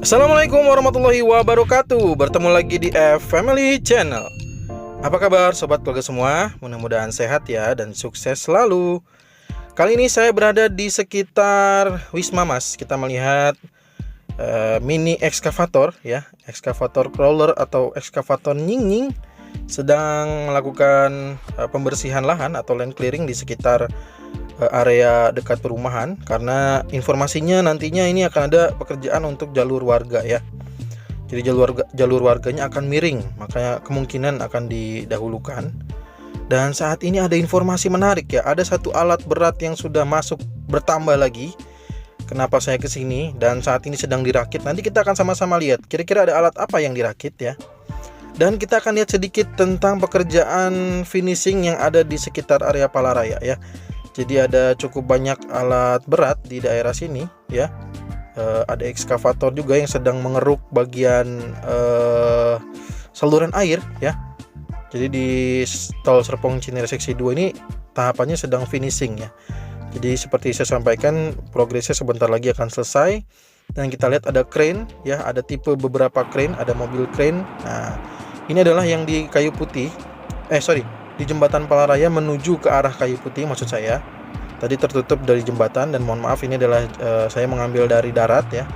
Assalamualaikum warahmatullahi wabarakatuh. Bertemu lagi di F Family Channel. Apa kabar sobat keluarga semua? Mudah-mudahan sehat ya dan sukses selalu. Kali ini saya berada di sekitar Wisma Mas. Kita melihat mini ekskavator ya, ekskavator crawler atau ekskavator nying-nying sedang melakukan pembersihan lahan atau land clearing di sekitar area dekat perumahan, karena informasinya nantinya ini akan ada pekerjaan untuk jalur warga ya. Jadi jalur warganya akan miring, makanya kemungkinan akan didahulukan. Dan saat ini ada informasi menarik ya, ada satu alat berat yang sudah masuk bertambah lagi. Kenapa saya kesini dan saat ini sedang dirakit? Nanti kita akan sama-sama lihat kira-kira ada alat apa yang dirakit ya. Dan kita akan lihat sedikit tentang pekerjaan finishing yang ada di sekitar area Palaraya ya. Jadi ada cukup banyak alat berat di daerah sini ya. Ada ekskavator juga yang sedang mengeruk bagian saluran air ya. Jadi di Tol Serpong Cinere seksi 2 ini tahapannya sedang finishing ya. Jadi seperti saya sampaikan, progresnya sebentar lagi akan selesai. Dan kita lihat ada crane ya, ada tipe beberapa crane, ada mobil crane. Nah, ini adalah yang di Kayu Putih. Di Jembatan Palaraya menuju ke arah Kayu Putih maksud saya. Tadi tertutup dari jembatan dan mohon maaf ini adalah saya mengambil dari darat ya.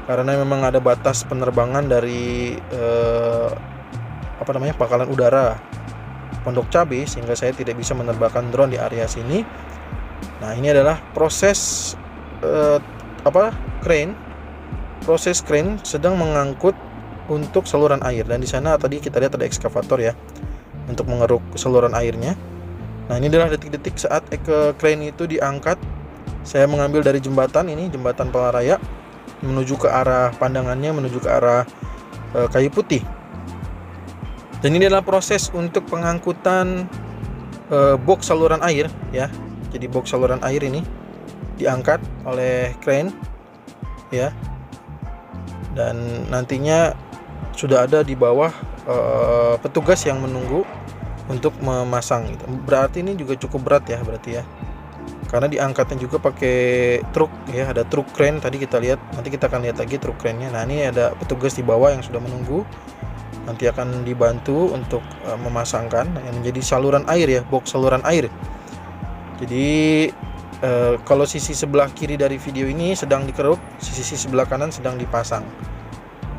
Karena memang ada batas penerbangan dari Pangkalan Udara Pondok Cabe, sehingga saya tidak bisa menerbangkan drone di area sini. Nah, ini adalah proses crane. Proses crane sedang mengangkut untuk saluran air, dan di sana tadi kita lihat ada ekskavator ya untuk mengeruk saluran airnya. Nah, ini adalah detik-detik saat crane itu diangkat. Saya mengambil dari jembatan ini, Jembatan Palaraya, menuju ke arah pandangannya, menuju ke arah Kayu Putih. Dan ini adalah proses untuk pengangkutan box saluran air ya. Jadi box saluran air ini diangkat oleh crane ya. Dan nantinya sudah ada di bawah petugas yang menunggu untuk memasang gitu. Berarti ini juga cukup berat ya berarti ya. Karena diangkatnya juga pakai truk ya, ada truk crane tadi kita lihat. Nanti kita akan lihat lagi truk crane-nya. Nah, ini ada petugas di bawah yang sudah menunggu. Nanti akan dibantu untuk memasangkan yang menjadi saluran air ya, box saluran air. Jadi kalau sisi sebelah kiri dari video ini sedang dikeruk, sisi sebelah kanan sedang dipasang.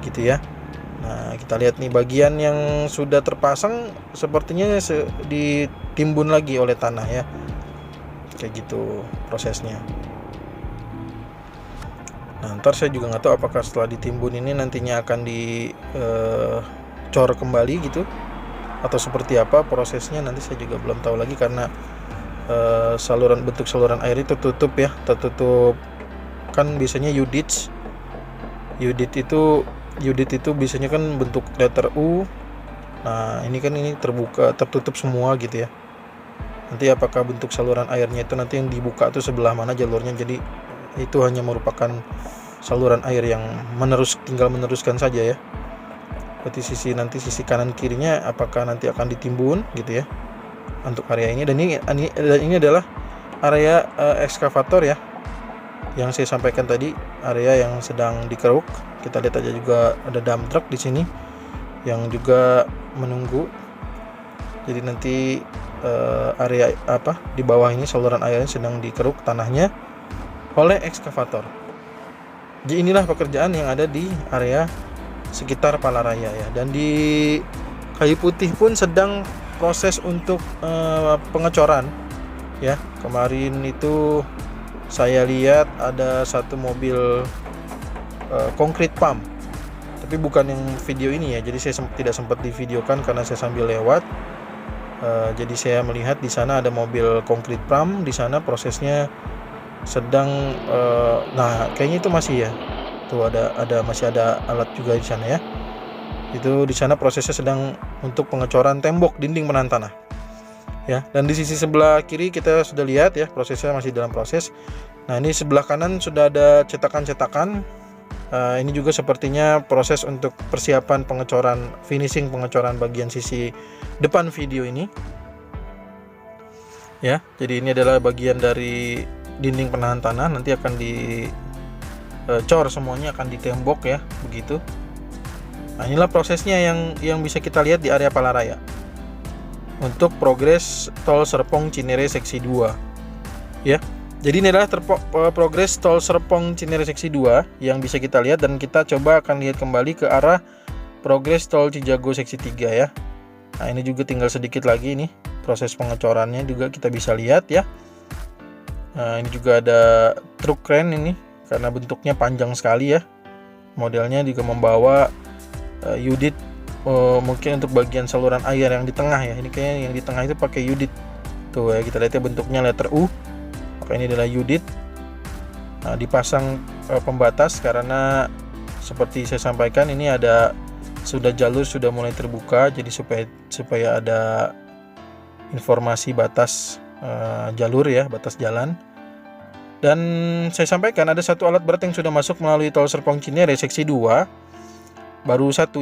Gitu ya. Nah, kita lihat nih bagian yang sudah terpasang sepertinya ditimbun lagi oleh tanah ya. Kayak gitu prosesnya. Nah, ntar saya juga nggak tahu apakah setelah ditimbun ini nantinya akan dicor kembali gitu atau seperti apa prosesnya, nanti saya juga belum tahu lagi karena bentuk saluran air itu tertutup ya, tertutup kan biasanya UDITS. UDIT itu biasanya kan bentuk letter U. Nah, ini kan terbuka, tertutup semua gitu ya. Nanti apakah bentuk saluran airnya itu nanti yang dibuka itu sebelah mana jalurnya. Jadi itu hanya merupakan saluran air yang tinggal meneruskan saja ya. Berarti sisi kanan kirinya apakah nanti akan ditimbun gitu ya untuk area ini. Dan ini adalah area ekskavator ya, yang saya sampaikan tadi, area yang sedang dikeruk. Kita lihat aja juga ada dump truck di sini yang juga menunggu. Jadi nanti area di bawah ini saluran airnya sedang dikeruk tanahnya oleh ekskavator. Jadi inilah pekerjaan yang ada di area sekitar Palaraya ya. Dan di Kayu Putih pun sedang proses untuk pengecoran ya. Kemarin itu saya lihat ada satu mobil concrete pump, tapi bukan yang video ini ya. Jadi saya tidak sempat divideokan karena saya sambil lewat. Jadi saya melihat di sana ada mobil concrete pump, di sana prosesnya sedang nah kayaknya itu masih ya. Tuh masih ada alat juga di sana ya. Itu di sana prosesnya sedang untuk pengecoran tembok dinding penahan tanah. Ya, dan di sisi sebelah kiri kita sudah lihat ya, prosesnya masih dalam proses. Nah, ini sebelah kanan sudah ada cetakan-cetakan. Ini juga sepertinya proses untuk persiapan finishing pengecoran bagian sisi depan video ini. Ya, jadi ini adalah bagian dari dinding penahan tanah, nanti akan cor semuanya akan ditembok ya, begitu. Nah, inilah prosesnya yang bisa kita lihat di area Palaraya untuk progres tol Serpong Cinere seksi 2 ya. Jadi ini adalah progres tol Serpong Cinere seksi 2 yang bisa kita lihat, dan kita coba akan lihat kembali ke arah progres tol Cijago seksi 3 ya. Nah, ini juga tinggal sedikit lagi nih, proses pengecorannya juga kita bisa lihat ya. Nah, ini juga ada truk kren ini karena bentuknya panjang sekali ya. Modelnya juga membawa unit mungkin untuk bagian saluran air yang di tengah ya. Ini kayaknya yang di tengah itu pakai unit tuh ya, kita lihat ya bentuknya letter U. Maka ini adalah unit. Nah, dipasang pembatas karena seperti saya sampaikan ini ada jalur sudah mulai terbuka, jadi supaya ada informasi batas jalur ya, batas jalan. Dan saya sampaikan ada satu alat berat yang sudah masuk melalui tol Serpong Cinere seksi 2. Baru satu.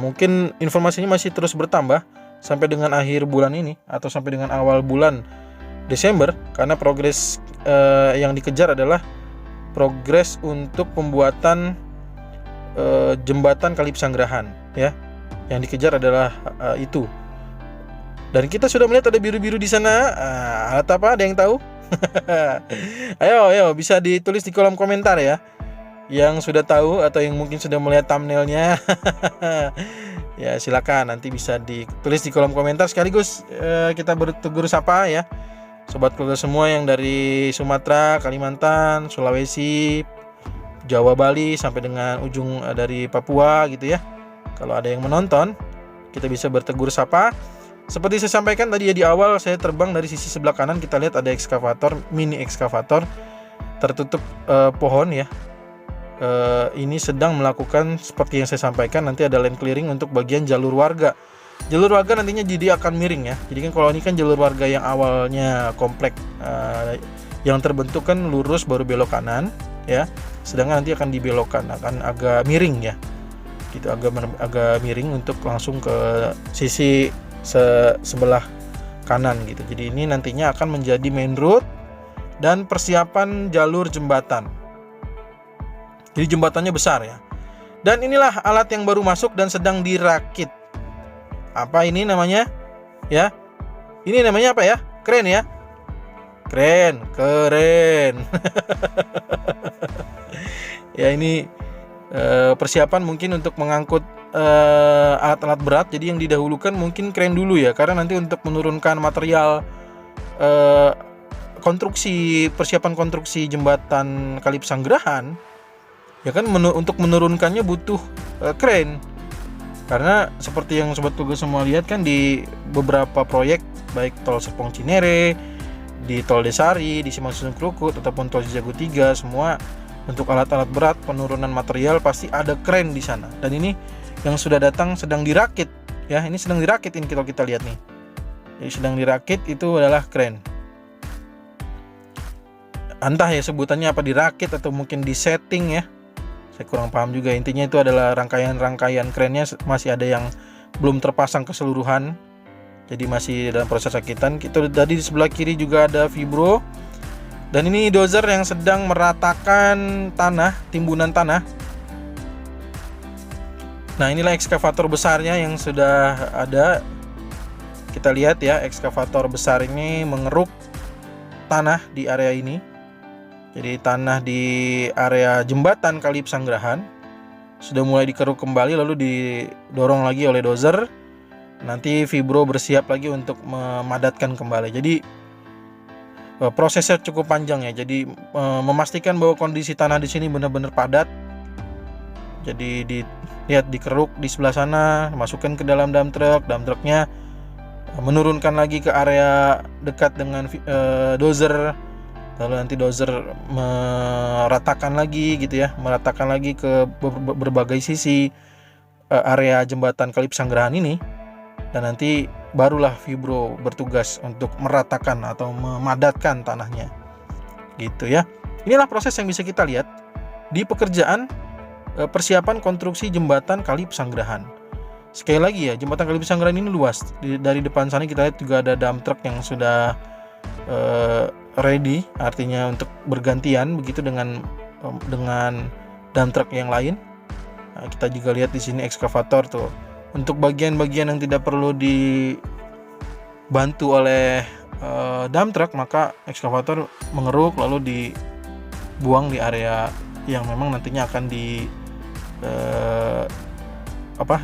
Mungkin informasinya masih terus bertambah sampai dengan akhir bulan ini atau sampai dengan awal bulan Desember, karena progres yang dikejar adalah progres untuk pembuatan jembatan Kali Pesanggerahan ya. Yang dikejar adalah itu. Dan kita sudah melihat ada biru-biru di sana. Alat apa? Ada yang tahu? Ayo bisa ditulis di kolom komentar ya, yang sudah tahu atau yang mungkin sudah melihat thumbnailnya. Ya silakan, nanti bisa ditulis di kolom komentar. Sekaligus kita bertegur sapa ya sobat keluarga semua yang dari Sumatera, Kalimantan, Sulawesi, Jawa, Bali, sampai dengan ujung dari Papua gitu ya. Kalau ada yang menonton, kita bisa bertegur sapa. Seperti saya sampaikan tadi ya di awal, saya terbang dari sisi sebelah kanan, kita lihat ada ekskavator, mini ekskavator tertutup pohon ya. Ini sedang melakukan seperti yang saya sampaikan, nanti ada land clearing untuk bagian jalur warga. Jalur warga nantinya jadi akan miring ya. Jadi kan kalau ini kan jalur warga yang awalnya komplek yang terbentuk kan lurus baru belok kanan ya. Sedangkan nanti akan dibelokkan, akan agak miring ya. Gitu, agak miring untuk langsung ke sisi sebelah kanan gitu. Jadi ini nantinya akan menjadi main road dan persiapan jalur jembatan. Jadi jembatannya besar ya. Dan inilah alat yang baru masuk dan sedang dirakit. Apa ini namanya? Ya. Ini namanya apa ya? Kren ya. Keren. Ya ini persiapan mungkin untuk mengangkut alat-alat berat. Jadi yang didahulukan mungkin kren dulu ya, karena nanti untuk menurunkan material persiapan konstruksi jembatan Kali Pesanggerahan ya kan, untuk menurunkannya butuh kren. Karena seperti yang sobat tugas semua lihat kan di beberapa proyek baik tol Serpong Cinere, di tol Desari, di Simpang Susun Krukut ataupun tol Cijago 3, semua untuk alat-alat berat penurunan material pasti ada kren di sana. Dan ini yang sudah datang sedang dirakit ya, ini sedang dirakit ini kalau kita lihat nih. Jadi sedang dirakit itu adalah kren. Entah ya sebutannya apa, dirakit atau mungkin disetting ya. Saya kurang paham juga. Intinya itu adalah rangkaian krennya masih ada yang belum terpasang keseluruhan. Jadi masih dalam proses rakitan. Kita tadi di sebelah kiri juga ada vibro. Dan ini dozer yang sedang meratakan tanah, timbunan tanah. Nah, inilah ekskavator besarnya yang sudah ada. Kita lihat ya, ekskavator besar ini mengeruk tanah di area ini. Jadi tanah di area jembatan Kali Pesanggerahan sudah mulai dikeruk kembali, lalu didorong lagi oleh dozer. Nanti vibro bersiap lagi untuk memadatkan kembali. Jadi prosesnya cukup panjang ya. Jadi memastikan bahwa kondisi tanah di sini benar-benar padat. Jadi dilihat dikeruk di sebelah sana, masukkan ke dalam dump truck. Dump truknya menurunkan lagi ke area dekat dengan dozer. Lalu nanti dozer meratakan lagi gitu ya, meratakan lagi ke berbagai sisi area jembatan Kali Pesanggerahan ini. Dan nanti barulah vibro bertugas untuk meratakan atau memadatkan tanahnya gitu ya. Inilah proses yang bisa kita lihat di pekerjaan persiapan konstruksi jembatan Kali Pesanggerahan. Sekali lagi ya, jembatan Kali Pesanggerahan ini luas. Dari depan sana kita lihat juga ada dump truck yang sudah ready, artinya untuk bergantian begitu dengan dengan dump truck yang lain. Nah, kita juga lihat di sini ekskavator tuh. Untuk bagian-bagian yang tidak perlu dibantu oleh dump truck, maka ekskavator mengeruk lalu dibuang di area yang memang nantinya akan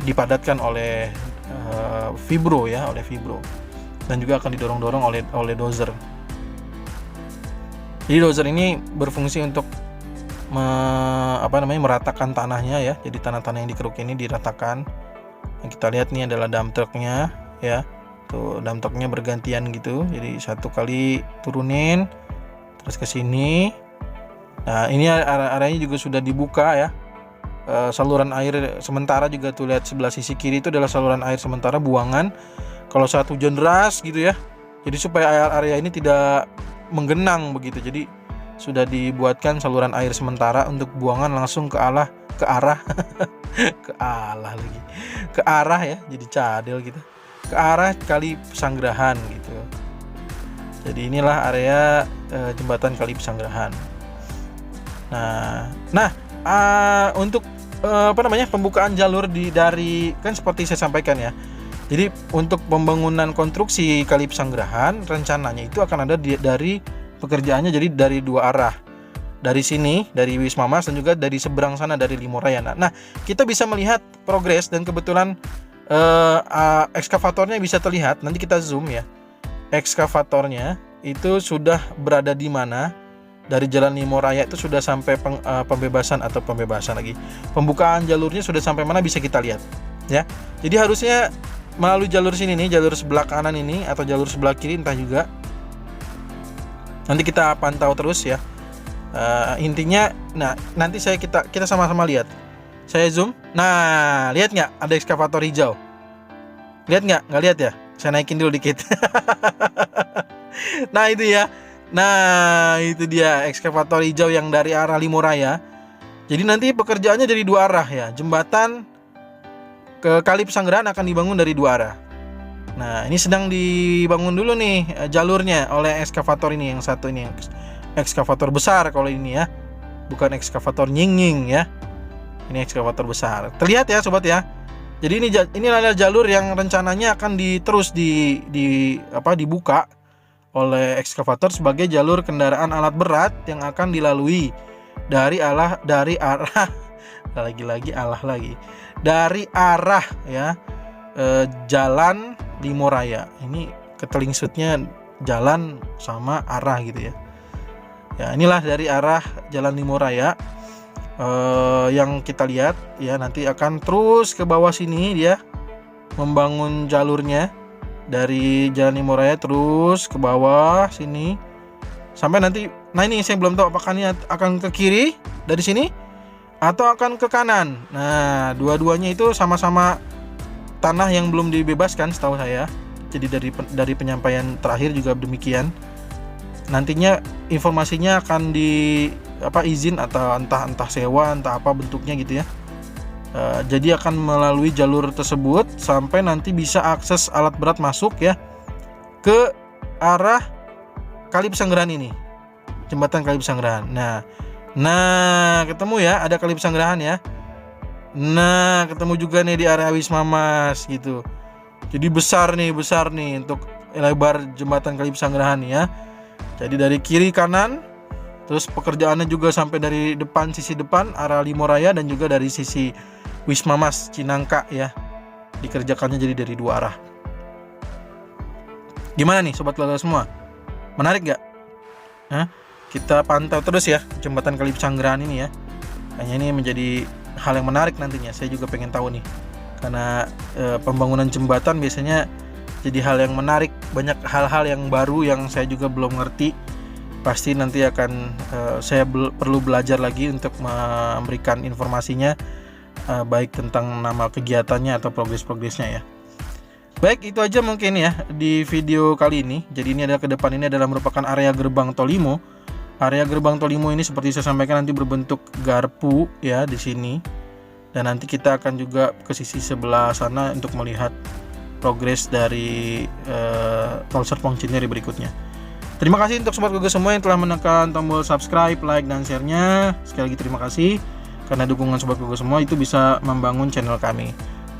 dipadatkan oleh vibro ya, oleh vibro, dan juga akan didorong-dorong oleh dozer. Jadi dozer ini berfungsi untuk meratakan tanahnya ya. Jadi tanah-tanah yang dikeruk ini diratakan. Yang kita lihat nih adalah dump trucknya ya. Tuh dump trucknya bergantian gitu. Jadi satu kali turunin terus ke sini. Nah, ini areanya juga sudah dibuka ya. Saluran air sementara juga tuh, lihat sebelah sisi kiri itu adalah saluran air sementara buangan kalau saat hujan deras gitu ya. Jadi supaya area ini tidak menggenang begitu, jadi sudah dibuatkan saluran air sementara untuk buangan langsung ke arah ya, jadi cadel gitu, ke arah Kali Pesanggerahan gitu. Jadi inilah area jembatan Kali Pesanggerahan. Nah, untuk pembukaan jalur dari kan seperti saya sampaikan ya. Jadi untuk pembangunan konstruksi Kali Pesanggerahan rencananya itu akan ada dari pekerjaannya jadi dari dua arah. Dari sini, dari Wisma Mas, dan juga dari seberang sana dari Limoraya. Nah, kita bisa melihat progres dan kebetulan ekskavatornya bisa terlihat. Nanti kita zoom ya. Ekskavatornya itu sudah berada di mana? Dari Jalan Limoraya itu sudah sampai pembebasan lagi. Pembukaan jalurnya sudah sampai mana bisa kita lihat ya. Jadi harusnya melalui jalur sini nih, jalur sebelah kanan ini atau jalur sebelah kiri entah juga. Nanti kita pantau terus ya. Intinya, nah nanti kita sama-sama lihat. Saya zoom. Nah, lihat nggak ada ekskavator hijau? Lihat nggak? Nggak lihat ya? Saya naikin dulu dikit. Nah itu ya. Nah itu dia ekskavator hijau yang dari arah Limoraya. Jadi nanti pekerjaannya dari dua arah ya. Jembatan ke Kali Pesanggerahan akan dibangun dari dua arah. Nah ini sedang dibangun dulu nih jalurnya oleh ekskavator ini, yang satu ini, ekskavator besar kalau ini ya, bukan ekskavator nying-nying ya. Ini ekskavator besar. Terlihat ya sobat ya. Jadi ini adalah jalur yang rencananya akan dibuka oleh ekskavator sebagai jalur kendaraan alat berat yang akan dilalui dari arah ya Jalan Limoraya. Ini ketelingsutnya jalan sama arah gitu ya. Ya inilah dari arah Jalan Limoraya yang kita lihat ya. Nanti akan terus ke bawah sini dia membangun jalurnya dari Jalan Limoraya terus ke bawah sini sampai nanti. Nah ini saya belum tahu apakah ini akan ke kiri dari sini atau akan ke kanan. Nah dua-duanya itu sama-sama tanah yang belum dibebaskan setahu saya. Jadi dari penyampaian terakhir juga demikian. Nantinya informasinya akan izin atau entah sewa, entah apa bentuknya gitu ya. Jadi akan melalui jalur tersebut sampai nanti bisa akses alat berat masuk ya ke arah Kali Pesanggerahan ini, jembatan Kali Pesanggerahan. Nah ketemu ya, ada Kali Pesanggerahan ya. Nah ketemu juga nih di area Wisma Mas gitu. Jadi besar nih untuk lebar jembatan Kali Pesanggerahan ya. Jadi dari kiri kanan, terus pekerjaannya juga sampai dari sisi depan arah Limoraya dan juga dari sisi Wisma Mas Cinangka ya. Dikerjakannya jadi dari dua arah. Gimana nih sobat keluarga semua? Menarik gak? Kita pantau terus ya jembatan Kali Pesanggerahan ini ya. Kayaknya ini menjadi hal yang menarik nantinya. Saya juga pengen tahu nih. Karena pembangunan jembatan biasanya jadi hal yang menarik. Banyak hal-hal yang baru yang saya juga belum ngerti. Pasti nanti akan saya perlu belajar lagi untuk memberikan informasinya, baik tentang nama kegiatannya atau progres-progresnya ya. Baik, itu aja mungkin ya di video kali ini. Jadi ini adalah ke depan ini adalah merupakan area gerbang Tol Limo. Area gerbang Tol Limo ini seperti saya sampaikan nanti berbentuk garpu ya di sini. Dan nanti kita akan juga ke sisi sebelah sana untuk melihat progres dari Tol Serpong Cinere berikutnya. Terima kasih untuk sobat Gogo semua yang telah menekan tombol subscribe, like, dan share-nya. Sekali lagi terima kasih karena dukungan sobat Gogo semua itu bisa membangun channel kami.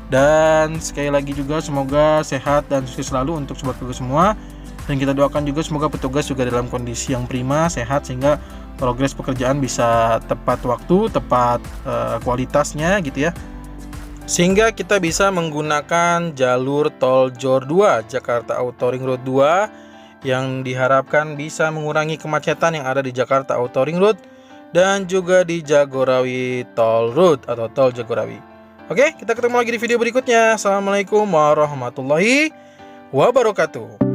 Dan sekali lagi juga semoga sehat dan sukses selalu untuk sobat Gogo semua. Dan kita doakan juga semoga petugas juga dalam kondisi yang prima, sehat, sehingga progres pekerjaan bisa tepat waktu, tepat kualitasnya gitu ya. Sehingga kita bisa menggunakan jalur tol JOR 2 Jakarta Auto Ring Road 2 yang diharapkan bisa mengurangi kemacetan yang ada di Jakarta Auto Ring Road dan juga di Jagorawi Toll Road atau Tol Jagorawi. Oke, kita ketemu lagi di video berikutnya. Assalamualaikum warahmatullahi wabarakatuh.